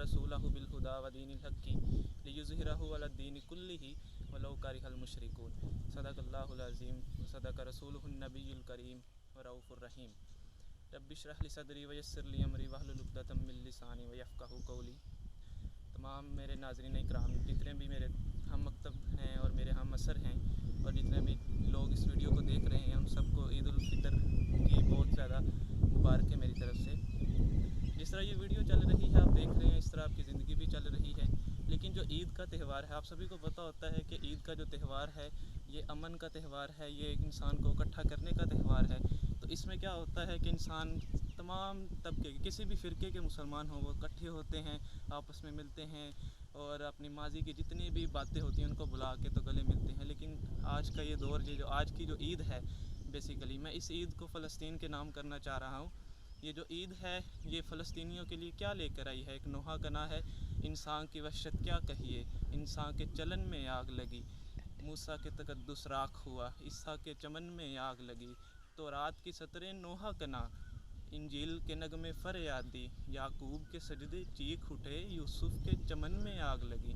रसूलहु bill हुदा व दीनिल हक्की लियुज़हिरहु अला दीनि कुल्लिही वलौ करिहल मुशरिकून। सदक़ल्लाहुल अज़ीम व सदक़ रसूलुहुन नबियुल करीम व रऊफ़ुर रहीम। रब्बि इश्रह ली सदरी व यस्सिर ली अमरी वहलुल उक़दतम मिन लिसानी व यफ़क़हू क़ौली। तमाम मेरे नाज़रीन इकराम, जितने भी मेरे हम मकतब हैं और मेरे हम असर हैं और जितने भी लोग इस वीडियो को देख रहे हैं, उन सबको ईद उल फ़ितर की बहुत ज़्यादा मुबारक है मेरी तरफ़ से। जिस तरह ये वीडियो चल रही है आप देख रहे हैं, इस तरह आपकी ज़िंदगी भी चल रही है। लेकिन जो ईद का त्यौहार है, आप सभी को पता होता है कि ईद का जो त्यौहार है ये अमन का त्यौहार है, ये इंसान को इकट्ठा करने का त्यौहार है। तो इसमें क्या होता है कि इंसान तमाम तबके के, किसी भी फ़िरके के मुसलमान हों, वो इकट्ठे होते हैं, आपस में मिलते हैं और अपनी माजी की जितनी भी बातें होती हैं उनको बुला के तो गले मिलते हैं। लेकिन आज का ये दौर, ये जो आज की जो ईद है, बेसिकली मैं इस ईद को फ़लस्तीन के नाम करना चाह रहा हूँ। ये जो ईद है ये फ़लस्तीनियों के लिए क्या लेकर आई है? एक नोहा कना है, इंसान की वहशत क्या कहिए, इंसान के चलन में आग लगी, मूसा के तकद्दुस राख हुआ, ईसा के चमन में आग लगी, तो रात की सतरें नोहा कना, इंजील के नगमे फरियादी, याकूब के सजदे चीख उठे, यूसुफ के चमन में आग लगी।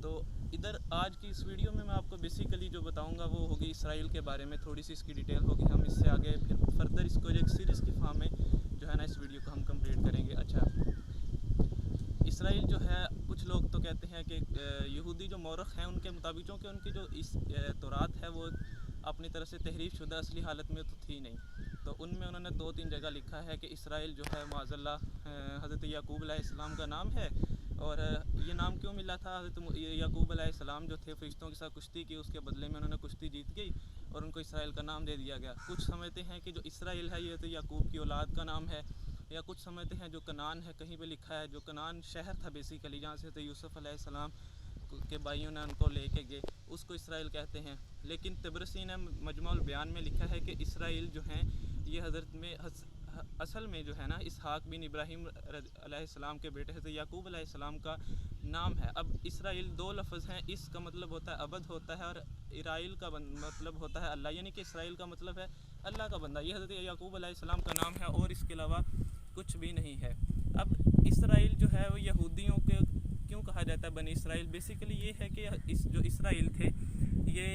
तो इधर आज की इस वीडियो में मैं आपको बेसिकली जो बताऊंगा वो होगी इसराइल के बारे में, थोड़ी सी इसकी डिटेल होगी। हम इससे आगे फिर फर्दर इसको एक सीरीज़ की फॉर्म में जो है ना इस वीडियो को हम कंप्लीट करेंगे। अच्छा, इसराइल जो है, कुछ लोग तो कहते हैं कि यहूदी जो मौरख हैं उनके मुताबिक, क्योंकि उनकी जो इस तौरात है वो अपनी तरफ से तहरीफ शुदा असली हालत में तो थी नहीं, तो उनमें उन्होंने 2-3 जगह लिखा है कि इसराइल जो है माज़अल्लाह हज़रत याकूब अलैहिस्सलाम का नाम है। और ये नाम क्यों मिला था? हज़रत याकूब अलैहिस्सलाम जो थे फरिश्तों के साथ कुश्ती की, उसके बदले में उन्होंने कुश्ती जीत गई और उनको इसराइल का नाम दे दिया गया। कुछ समझते हैं कि जो इसराइल है ये तो याकूब की औलाद का नाम है, या कुछ समझते हैं जो कनान है, कहीं पे लिखा है जो कनान शहर था बेसिकली, जहाँ से तो यूसुफ अलैहिस्सलाम के भाइयों ने उनको लेके गए, उसको इसराइल कहते हैं। लेकिन तिब्रसी ने मजमुअल बयान में लिखा है कि इसराइल जो हैं ये हज़रत में असल में जो है ना इसहाक बिन इब्राहिम अलैहिस्सलाम के बेटे हज़रत याकूब अलैहिस्सलाम का नाम है। अब इसराइल 2 लफ्ज़ हैं, इसका मतलब होता है अबद होता है और इराइल का मतलब होता है अल्लाह, यानी कि इसराइल का मतलब है अल्लाह का बंदा। ये हज़रत याकूब अलैहिस्सलाम का नाम है और इसके अलावा कुछ भी नहीं है। अब इसराइल जो है वो यहूदियों के क्यों कहा जाता है बनी इसराइल? बेसिकली ये है कि इस जो इसराइल थे ये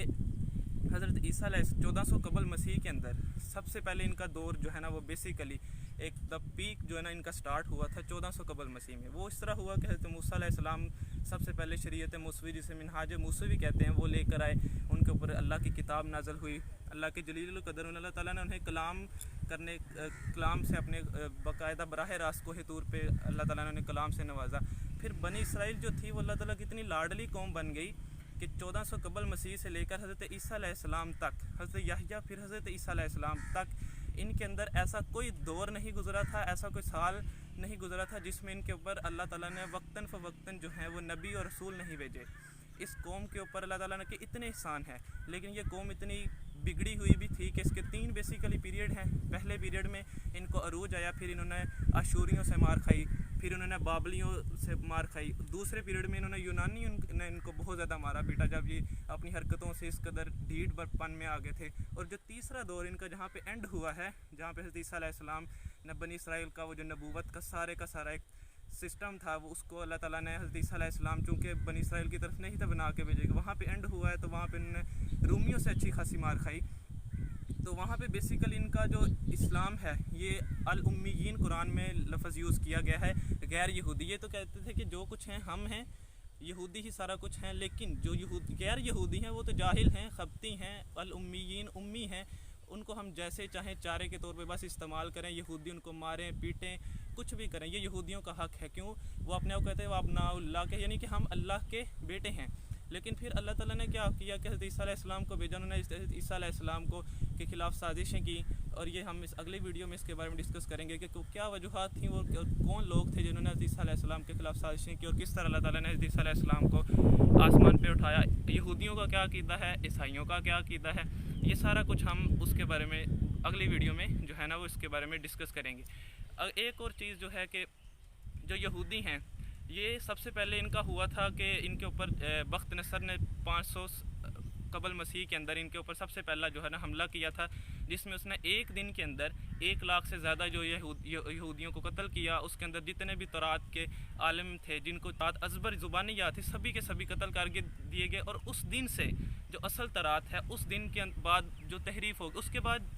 हज़रत ईसा 1400 कबल मसीह के अंदर सबसे पहले इनका दौर जो है ना वो बेसिकली एक द पीक जो है ना इनका स्टार्ट हुआ था 1400 कबल मसीह में। वो इस तरह हुआ कि हज़रत मूसा अलैहिस्सलाम सबसे पहले शरीयत मूसवी, जिसे मिनहाज मूसवी कहते हैं, वो लेकर आए। उनके ऊपर अल्लाह की किताब नाज़िल हुई। अल्लाह के जलील कदर अल्लाह ताला ने उन्हें कलाम से अपने बाकायदा बराह रास्त कोहे तूर पे अल्लाह ताला ने उन्हें कलाम से नवाजा। फिर बनी इसराइल जो थी वो अल्लाह ताला की इतनी लाडली कौम बन गई कि 1400 कबल मसीह से लेकर हज़रत ईसा अलैहिस्सलाम तक, हज़रत याहया फिर हज़रत ईसा अलैहिस्सलाम तक, इनके अंदर ऐसा कोई दौर नहीं गुजरा था, ऐसा कोई साल नहीं गुजरा था जिसमें इनके ऊपर अल्लाह ताला ने वक्तन फ़वक्तन जो है वो नबी और रसूल नहीं भेजे। इस कौम के ऊपर अल्लाह ताला ने के इतने एहसान हैं, लेकिन ये कौम इतनी बिगड़ी हुई भी थी कि इसके 3 बेसिकली पीरियड हैं। पहले पीरियड में इनको अरूज आया, फिर इन्होंने आशूरियों से मार खाई, फिर उन्होंने बाबलियों से मार खाई। दूसरे पीरियड में इन्होंने यूनानी ने इनको बहुत ज़्यादा मारा पीटा जब ये अपनी हरकतों से इस कदर ढीठ बरपन में आ गए थे। और जो तीसरा दौर इनका जहाँ पे एंड हुआ है, जहाँ पे हज़रत ईसा अलैहिस्सलाम ने बनी इसराइल का वो जो नबूवत का सारा एक सिस्टम था वो उसको अल्लाह ताला ने हज़रत ईसा अलैहिस्सलाम चूँकि बनी इसराइल की तरफ नहीं था बना के भेजेगा, वहाँ पे एंड हुआ है। तो वहाँ पे इन्होंने रूमियों से अच्छी खासी मार खाई। तो वहाँ पे बेसिकली इनका जो इस्लाम है ये अल उम्मीयीन कुरान में लफ्ज़ यूज़ किया गया है, गैर यहूदी। ये तो कहते थे कि जो कुछ हैं हम हैं, यहूदी ही सारा कुछ हैं, लेकिन जो गैर यहूदी हैं वो तो जाहिल हैं, खबती हैं, अल उम्मीयीन उम्मी हैं, उनको हम जैसे चाहें चारे के तौर पे बस इस्तेमाल करें। यहूदी उनको मारें पीटें कुछ भी करें, ये यहूदियों का हक़ है। क्यों? वो अपने आप कहते हैं वो अब्नाउल्लाह के, यानी कि हम अल्लाह के बेटे हैं। लेकिन फिर अल्लाह ताला ने क्या किया कि हज़रत ईसा अलैहिस्सलाम को भेजा, उन्होंने हज़रत ईसा अलैहिस्सलाम को के ख़िलाफ़ साजिशें की। और ये हम इस अगले वीडियो में इसके बारे में डिस्कस करेंगे कि क्या वजूहात थी वो, कौन लोग थे जिन्होंने हज़रत ईसा अलैहिस्सलाम के ख़िलाफ़ साजिशें की और किस तरह अल्लाह ताला ने हज़रत ईसा अलैहिस्सलाम को आसमान पे उठाया। यहूदियों का क्या अक़ीदा है, ईसाइयों का क्या अक़ीदा है, ये सारा कुछ हम उसके बारे में अगली वीडियो में जो है ना वो इसके बारे में डिस्कस करेंगे। एक और चीज़ जो है कि जो यहूदी हैं ये सबसे पहले इनका हुआ था कि इनके ऊपर बख्त नसर ने 500 कबल मसीह के अंदर इनके ऊपर सबसे पहला जो है ना हमला किया था, जिसमें उसने एक दिन के अंदर 1 लाख से ज़्यादा जो यहूदियों को कत्ल किया। उसके अंदर जितने भी तौरात के आलिम थे, जिनको तौरात अज़बर ज़ुबानी याद थी, सभी के सभी कत्ल करके दिए गए। और उस दिन से जो असल तौरात है, उस दिन के बाद जो तहरीफ होगी, उसके बाद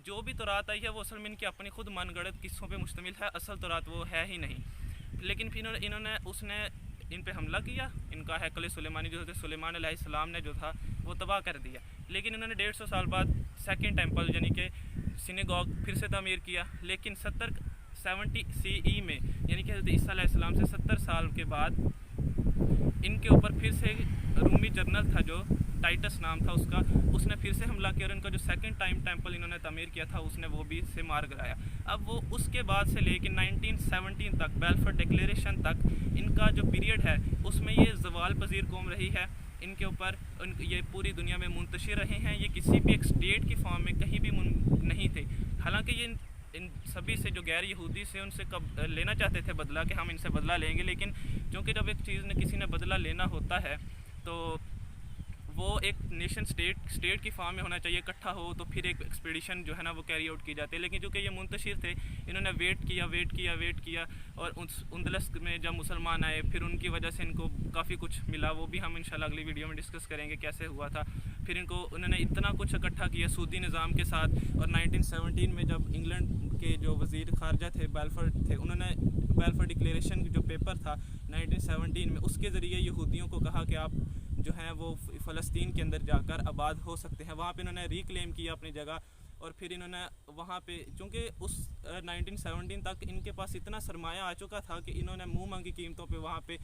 जो भी तौरात आई है वो असल में इनकी अपनी खुद मनगढ़ंत किस्सों पे मुश्तमिल है, असल तौरात वो है ही नहीं। लेकिन फिर इन्होंने उसने इन पे हमला किया। इनका हैकल सुलेमानी जो थे, सुलेमान अलैहिस्सलाम ने जो था वो तबाह कर दिया। लेकिन इन्होंने 150 साल बाद सेकंड टेंपल यानी कि सिनेगॉग फिर से तामीर किया। लेकिन 70 CE में यानी कि हज़रत ईसा अलैहिस्सलाम से 70 साल के बाद इनके ऊपर फिर से रूमी जनरल था जो टाइटस नाम था उसका, उसने फिर से हमला किया और इनका जो सेकंड टाइम टेंपल इन्होंने तामीर किया था उसने वो भी से मार गिराया। अब वो उसके बाद से लेकर 1917 तक, बेलफर डिक्लेरेशन तक इनका जो पीरियड है उसमें ये ज़वाल पजीर कौम रही है। इनके ऊपर ये पूरी दुनिया में मुंतशिर रहे हैं। ये किसी भी एक स्टेट की फॉर्म में कहीं भी नहीं थे। हालांकि ये इन सभी से जो गैर यहूदी से उनसे कब लेना चाहते थे बदला, कि हम इनसे बदला लेंगे। लेकिन क्योंकि जब एक चीज़ ने किसी ने बदला लेना होता है तो वो एक नेशन स्टेट की फॉर्म में होना चाहिए, इकट्ठा हो तो फिर एक एक्सपीडिशन जो है ना वो कैरी आउट की जाती है। लेकिन चूँकि ये मुंतशिर थे, इन्होंने वेट किया और उंदलस में जब मुसलमान आए फिर उनकी वजह से इनको काफ़ी कुछ मिला। वो भी हम इंशाल्लाह अगली वीडियो में डिस्कस करेंगे कैसे हुआ था। फिर उन्होंने इतना कुछ इकट्ठा किया सूदी निज़ाम के साथ। और 1917 में जब इंग्लैंड के जो वज़ीर ख़ारजा थे, बेलफर थे, उन्होंने बेलफर डिक्लेरेशन जो पेपर था 1917 में, उसके ज़रिए यहूदियों को कहा कि आप जो हैं वो फ़लस्तीन के अंदर जाकर आबाद हो सकते हैं। वहाँ पे इन्होंने रिक्लेम किया अपनी जगह। और फिर इन्होंने वहाँ पे चूँकि उस 1917 तक इनके पास इतना सरमाया आ चुका था कि इन्होंने मुँह मांगी कीमतों पे वहाँ पे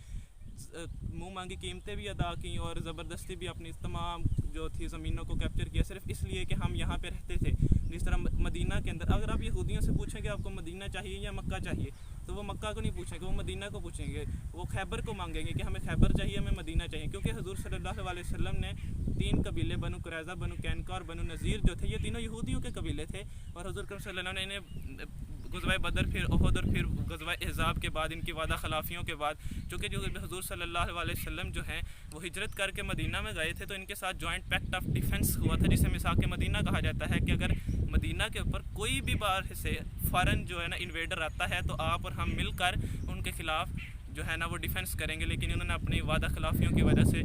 मुँह मांगी कीमतें भी अदा की और ज़बरदस्ती भी अपनी तमाम जो थी ज़मीनों को कैप्चर किया, सिर्फ इसलिए कि हम यहाँ पे रहते थे। जिस तरह मदीना के अंदर अगर आप यहूदियों से पूछेंगे आपको मदीना चाहिए या मक्का चाहिए, तो वो मक्का को नहीं पूछेंगे, वो मदीना को पूछेंगे। वो खैबर को मांगेंगे कि हमें खैबर चाहिए, हमें मदीना चाहिए। क्योंकि हुज़ूर सल्लल्लाहु अलैहि वसल्लम ने 3 कबीले, बनु कुरैज़ा, बनु कैनुका और बनु नज़ीर जो थे, ये तीनों यहूदियों के कबीले थे। और हुज़ूर सल्लल्लाहु अलैहि वसल्लम ने इन्हें ग़ज़वा बदर, फिर उहद और फिर ग़ज़वा अहज़ाब के बाद, इनकी वादा खिलाफियों के बाद, चूँकि जो हुज़ूर सल्लल्लाहु अलैहि वसल्लम जो हैं वो हिजरत करके मदीना में गए थे, तो इनके साथ जॉइंट पैक्ट ऑफ डिफेंस हुआ था, जिसे मिसाक मदीना कहा जाता है कि अगर मदीना के ऊपर कोई भी बाहर से फ़ॉरेन जो है ना इन्वेडर आता है तो आप और हम मिलकर उनके ख़िलाफ़ जो है ना वो डिफेंस करेंगे। लेकिन उन्होंने अपनी वादा खिलाफियों की वजह से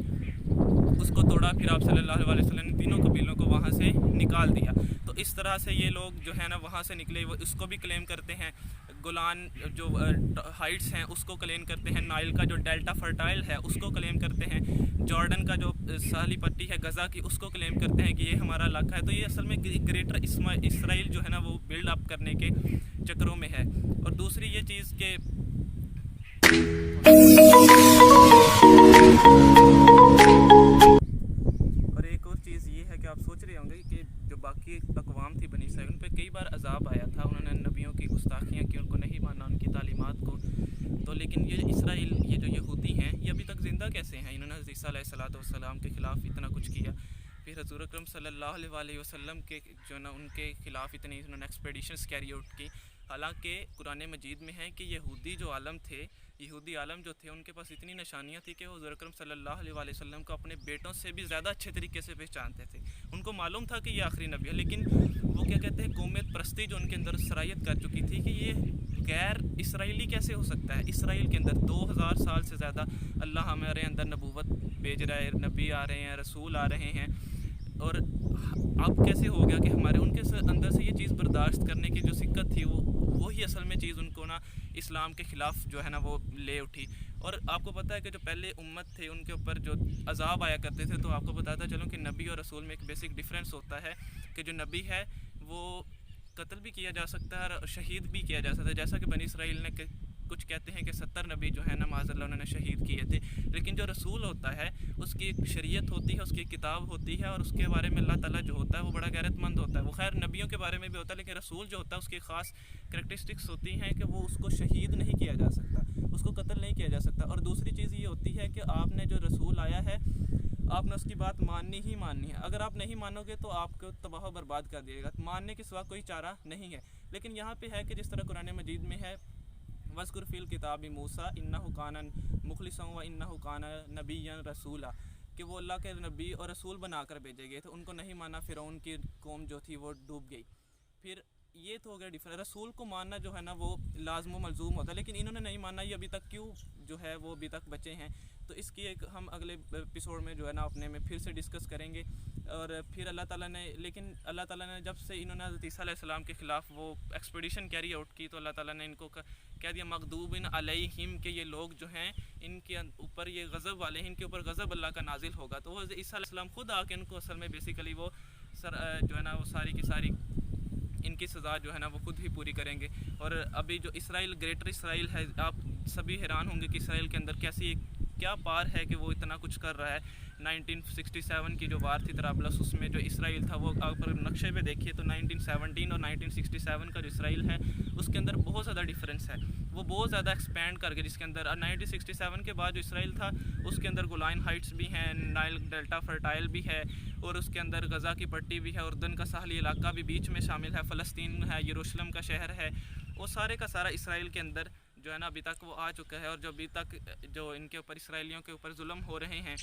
उसको तोड़ा। फिर आप सल्लल्लाहु अलैहि वसल्लम ने तीनों कबीलों को वहाँ से निकाल दिया। तो इस तरह से ये लोग जो है ना वहाँ से निकले। वो इसको भी क्लेम करते हैं, गोलान जो हाइट्स हैं उसको क्लेम करते हैं, नाइल का जो डेल्टा फर्टाइल है उसको क्लेम करते हैं, जॉर्डन का जो साली पट्टी है गज़ा की उसको क्लेम करते हैं कि ये हमारा इलाका है। तो ये असल में ग्रेटर इसराइल जो है ना वो बिल्ड अप करने के चक्करों में है। और दूसरी ये चीज़ के और एक और चीज़ ये है कि आप सोच रहे होंगे कि जो बाकी अक़वाम थी बनी इसराइल, उन पर कई बार अजाब आया था, उन्होंने नबियों की गुस्ताखियाँ की, उनको नहीं माना, उनकी तालीमात को। तो लेकिन ये इसराइल, ये जो यहूदी हैं, ये अभी तक ज़िंदा कैसे हैं? इन्होंने हज़रत ईसा अलैहिस्सलाम के ख़िलाफ़ इतना कुछ किया। फिर हज़ूर अकरम सल्लल्लाहु अलैहि वसल्लम के जो ना उनके ख़िलाफ़ इतनी उन्होंने एक्सपेडिशंस कैरी आउट की। हालांकि कुरान मजीद में है कि यहूदी जो आलम थे, यहूदी आलम जो थे, उनके पास इतनी निशानियाँ थी कि वो हज़ूर अकरम सल्लल्लाहु अलैहि वसल्लम को अपने बेटों से भी ज़्यादा अच्छे तरीके से पहचानते थे। उनको मालूम था कि ये आखिरी नबी है। लेकिन वो क्या कहते हैं, कौमियत परस्ती जो उनके अंदर सरायत कर चुकी थी कि ये गैर इसराइली कैसे हो सकता है। इसराइल के अंदर 2000 साल से ज़्यादा अल्लाह हमारे अंदर नबूवत भेज रहा है, नबी आ रहे हैं, रसूल आ रहे हैं, और अब कैसे हो गया कि हमारे उनके अंदर से ये चीज़ बर्दाश्त करने की जो सिक्कत थी वो ही असल में चीज़ उनको ना इस्लाम के ख़िलाफ़ जो है ना वो ले उठी। और आपको पता है कि जो पहले उम्मत थे उनके ऊपर जो अजाब आया करते थे, तो आपको बताता चलूँ कि नबी और रसूल में एक बेसिक डिफरेंस होता है कि जो नबी है वो कत्ल भी किया जा सकता है और शहीद भी किया जा सकता है। जैसा कि बनी इसराइल ने कुछ कहते हैं कि 70 नबी जो है ना माज़अल्लाह उन्होंने शहीद किए थे। लेकिन जो रसूल होता है उसकी एक शरीयत होती है, उसकी एक किताब होती है, और उसके बारे में अल्लाह ताला जो होता है वो बड़ा गैरतमंद होता है। वो खैर नबियों के बारे में भी होता है, लेकिन रसूल जो होता है उसकी ख़ास करैक्टरिस्टिक्स होती हैं कि वो उसको शहीद नहीं किया जा सकता, उसको कत्ल नहीं किया जा सकता। और दूसरी चीज़ ये होती है कि आपने जो रसूल आया है आपने उसकी बात माननी ही माननी है। अगर आप नहीं मानोगे तो आपको तबाह बर्बाद कर दिएगा, मानने के सिवा कोई चारा नहीं है। लेकिन यहाँ पे है कि जिस तरह कुरान मजीद में है, वज़कुर फ़िल किताबि मूसा इन्नहु काना मुख़लिसन व इन्नहु काना नबिय्यन रसूला, कि वो अल्लाह के नबी और रसूल बनाकर भेजे गए थे, उनको नहीं माना, फ़िरौन की कौम जो थी वो डूब गई। फिर ये तो हो गया डिफरेंट। रसूल को मानना जो है ना वो लाज़िम मलज़ूम होता है, लेकिन इन्होंने नहीं माना, ये अभी तक क्यों जो है वो अभी तक बचे हैं। तो इसकी एक हम अगले एपिसोड में जो है ना अपने में फिर से डिस्कस करेंगे। और फिर अल्लाह ताला ने, लेकिन अल्लाह ताला ने जब से इन्होंने हज़रत ईसा अलैहिस्सलाम के ख़िलाफ़ वो एक्सपीडिशन कैरी आउट की, तो अल्लाह ताला ने इनको कह दिया मग़दूबिन अलैहिम, के ये लोग जो हैं इनके ऊपर ये गज़ब वाले हैं, इनके ऊपर गज़ब अल्लाह का नाजिल होगा। तो हज़रत ईसा अलैहिस्सलाम खुद आके इनको असल में बेसिकली वो जो है ना वो सारी की सारी इनकी सज़ा जो है ना वो खुद ही पूरी करेंगे। और अभी जो इसराइल, ग्रेटर इसराइल है, आप सभी हैरान होंगे कि इसराइल के अंदर कैसी क्या पार है कि वो इतना कुछ कर रहा है। 1967 की जो वार थी तराबलस, उसमें जो इसराइल था वो अगर नक्शे पे देखिए तो 1917 और 1967 का जो इसराइल है उसके अंदर बहुत ज़्यादा डिफरेंस है। वो बहुत ज़्यादा एक्सपेंड कर गए, जिसके अंदर 1967 के बाद जो इसराइल था उसके अंदर गोलान हाइट्स भी हैं, नाइल डेल्टा फर्टाइल भी है, और उसके अंदर गज़ा की पट्टी भी है, उर्दन का साहली इलाका भी बीच में शामिल है, फ़लस्तीन है, यरूशलेम का शहर है, वो सारे का सारा इसराइल के अंदर जो है ना अभी तक वो आ चुका है। और जो अभी तक जो इनके ऊपर इसराइलियों के ऊपर जुल्म हो रहे हैं,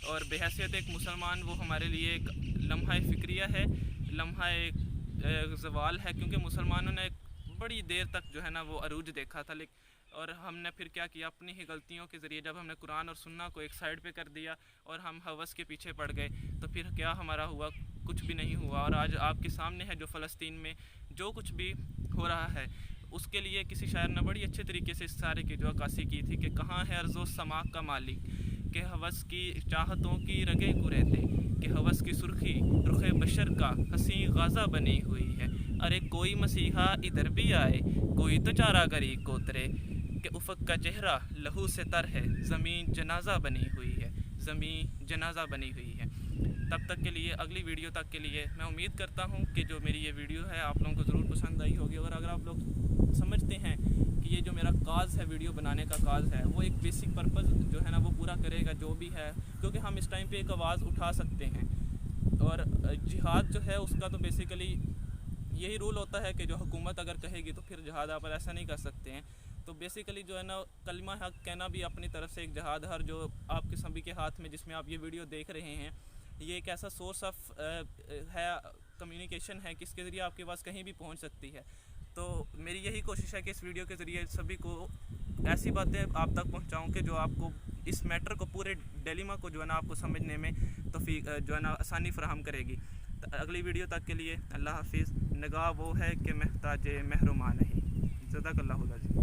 और बेहैसियत एक मुसलमान वो हमारे लिए एक लम्हा फ़िक्रिया है, लम्हा एक ज़वाल है, क्योंकि मुसलमानों ने बड़ी देर तक जो है ना वो अरूज देखा था। लेकिन और हमने फिर क्या किया, अपनी ही गलतियों के ज़रिए जब हमने कुरान और सुन्ना को एक साइड पे कर दिया और हम हवस के पीछे पड़ गए, तो फिर क्या हमारा हुआ, कुछ भी नहीं हुआ। और आज आपके सामने है जो फ़लस्तीन में जो कुछ भी हो रहा है, उसके लिए किसी शायर ने बड़ी अच्छे तरीके से इस सारे की जो अक्कासी की थी कि कहाँ है अर्ज़ो समा का मालिक, के हवस की चाहतों की रगे कुरेते, के हवस की सुर्खी रुखे बशर का हंसी गाज़ा बनी हुई है। अरे कोई मसीहा इधर भी आए, कोई तो चारागरी को उतरे, के उफ़क़ का चेहरा लहू से तर है, ज़मीन जनाजा बनी हुई है, ज़मीन जनाजा बनी हुई है। तब तक के लिए, अगली वीडियो तक के लिए मैं उम्मीद करता हूँ कि जो मेरी ये वीडियो है आप लोगों को ज़रूर पसंद आई होगी। और अगर आप लोग समझते हैं कि ये जो मेरा काज है, वीडियो बनाने का काज है, वो एक बेसिक पर्पज़ जो है ना वो पूरा करेगा, जो भी है, क्योंकि हम इस टाइम पे एक आवाज़ उठा सकते हैं। और जिहाद जो है उसका तो बेसिकली यही रूल होता है कि जो हुकूमत अगर कहेगी तो फिर जिहाद आप ऐसा नहीं कर सकते हैं। तो बेसिकली जो है ना कलमा हक कहना भी अपनी तरफ से एक जिहाद, हर जो आपके सभी के हाथ में जिसमें आप ये वीडियो देख रहे हैं, ये एक ऐसा सोर्स ऑफ है, कम्युनिकेशन है कि इसके ज़रिए आपके पास कहीं भी पहुंच सकती है। तो मेरी यही कोशिश है कि इस वीडियो के ज़रिए सभी को ऐसी बातें आप तक पहुंचाऊं कि जो आपको इस मैटर को, पूरे डिलेमा को जो है ना आपको समझने में जो है ना आसानी फराहम करेगी। तो अगली वीडियो तक के लिए अल्लाह हाफिज़। निगाह वो है कि महताज महरुमा नहीं। ज़दाकल्लाहुल अज़ीम।